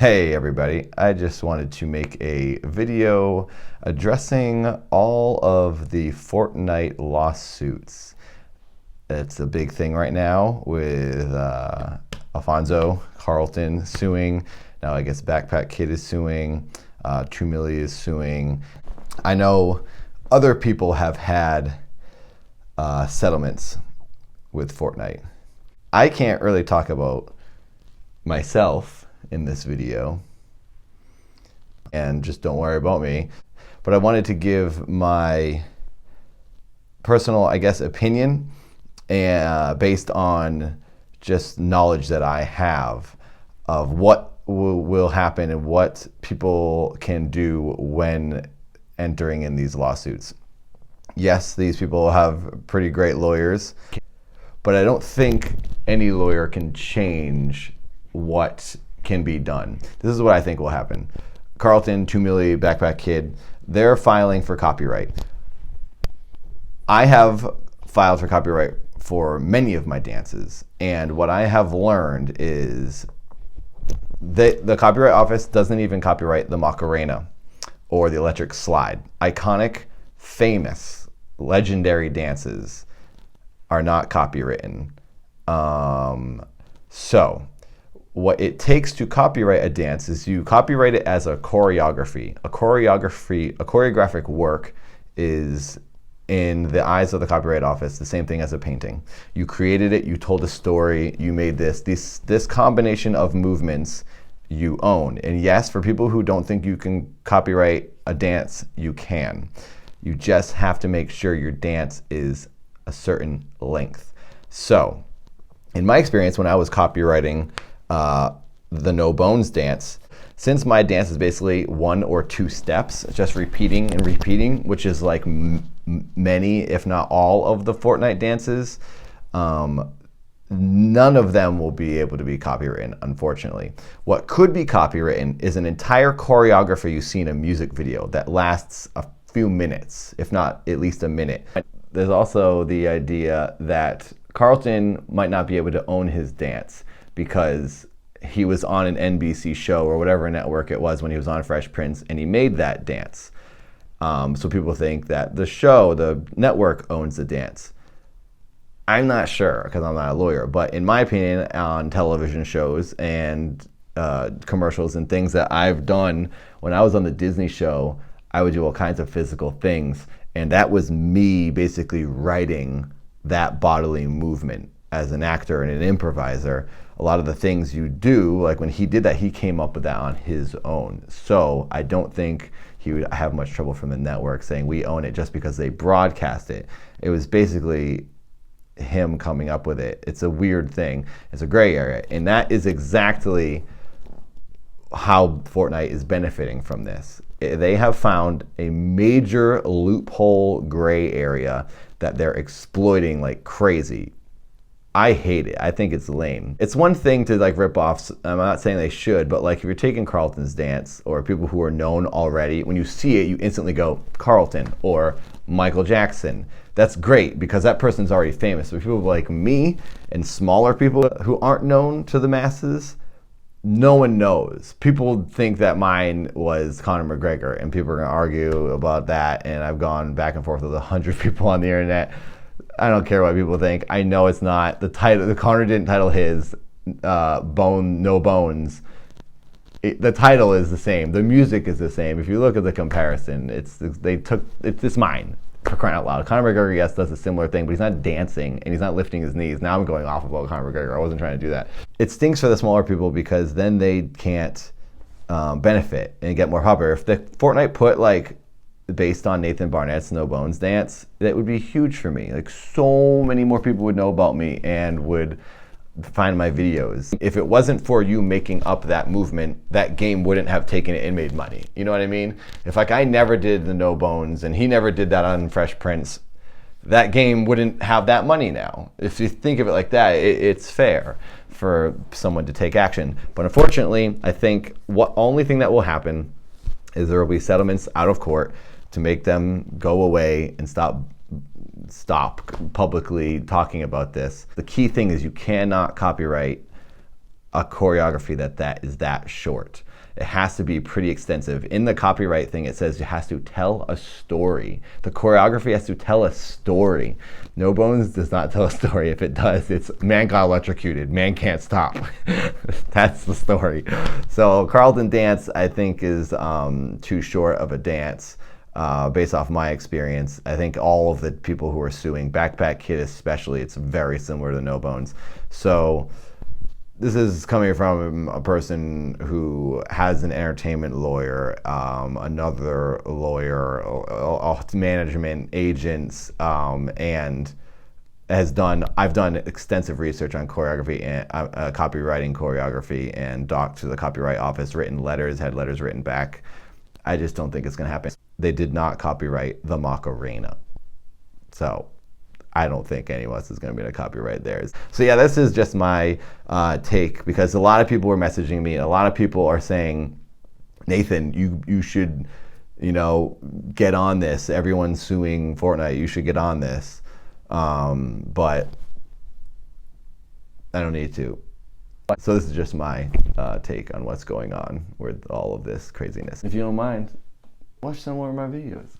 Hey everybody, I just wanted to make a video addressing all of the Fortnite lawsuits. It's a big thing right now with Alfonso Carlton suing. Now I guess Backpack Kid is suing, 2 Milli is suing. I know other people have had settlements with Fortnite. I can't really talk about myself in this video, and just don't worry about me, but I wanted to give my personal, I guess, opinion based on just knowledge that I have of what will happen and what people can do when entering in these lawsuits. Yes, these people have pretty great lawyers, but I don't think any lawyer can change what can be done. This is what I think will happen. Carlton, 2 Milli, Backpack Kid, they're filing for copyright. I have filed for copyright for many of my dances, and what I have learned is the Copyright Office doesn't even copyright the Macarena or the Electric Slide. Iconic, famous, legendary dances are not copywritten. So what it takes to copyright a dance is you copyright it as a choreography. A choreographic work is, in the eyes of the Copyright Office, the same thing as a painting. You created it, you told a story, you made this combination of movements you own. And yes, for people who don't think you can copyright a dance, you can. You just have to make sure your dance is a certain length. So, in my experience, when I was copywriting the No Bones dance, since my dance is basically 1 or 2 steps, just repeating and repeating, which is like many, if not all, of the Fortnite dances, none of them will be able to be copywritten, unfortunately. What could be copywritten is an entire choreography you see in a music video that lasts a few minutes, if not at least a minute. There's also the idea that Carlton might not be able to own his dance because he was on an NBC show or whatever network it was when he was on Fresh Prince, and he made that dance. So people think that the show, the network, owns the dance. I'm not sure because I'm not a lawyer, but in my opinion, on television shows and commercials and things that I've done, when I was on the Disney show, I would do all kinds of physical things, and that was me basically writing that bodily movement. As an actor and an improviser, a lot of the things you do, like when he did that, he came up with that on his own. So I don't think he would have much trouble from the network saying we own it just because they broadcast it. It was basically him coming up with it. It's a weird thing. It's a gray area. And that is exactly how Fortnite is benefiting from this. They have found a major loophole gray area that they're exploiting like crazy. I hate it. I think it's lame. It's one thing to like rip off, I'm not saying they should, but like if you're taking Carlton's dance or people who are known already, when you see it, you instantly go Carlton or Michael Jackson. That's great because that person's already famous. But people like me and smaller people who aren't known to the masses, no one knows. People think that mine was Conor McGregor, and people are gonna argue about that, and I've gone back and forth with 100 people on the internet. I don't care what people think. I know it's not. The title, the Conor didn't title his No Bones. The title is the same. The music is the same. If you look at the comparison, it's mine, for crying out loud. Conor McGregor, yes, does a similar thing, but he's not dancing and he's not lifting his knees. Now I'm going off about Conor McGregor. I wasn't trying to do that. It stinks for the smaller people because then they can't benefit and get more popular. If the Fortnite put like based on Nathan Barnett's No Bones dance, that would be huge for me. Like so many more people would know about me and would find my videos. If it wasn't for you making up that movement, that game wouldn't have taken it and made money. You know what I mean? If like I never did the No Bones and he never did that on Fresh Prince, that game wouldn't have that money now. If you think of it like that, it's fair for someone to take action. But unfortunately, I think what only thing that will happen is there will be settlements out of court to make them go away and stop publicly talking about this. The key thing is you cannot copyright a choreography that is that short. It has to be pretty extensive. In the copyright thing, it says it has to tell a story. The choreography has to tell a story. No Bones does not tell a story. If it does, it's man got electrocuted, man can't stop. That's the story. So Carlton Dance, I think, is too short of a dance. Based off my experience, I think all of the people who are suing, Backpack Kid especially, it's very similar to No Bones. So this is coming from a person who has an entertainment lawyer, another lawyer, management agents, and I've done extensive research on choreography and copywriting choreography, and docked to the copyright office, written letters, had letters written back. I just don't think it's going to happen. They did not copyright the Macarena. So I don't think any of us is going to be able to copyright theirs. So yeah, this is just my take, because a lot of people were messaging me. A lot of people are saying, Nathan, you should, get on this. Everyone's suing Fortnite. You should get on this. But I don't need to. So this is just my take on what's going on with all of this craziness. If you don't mind, watch some more of my videos.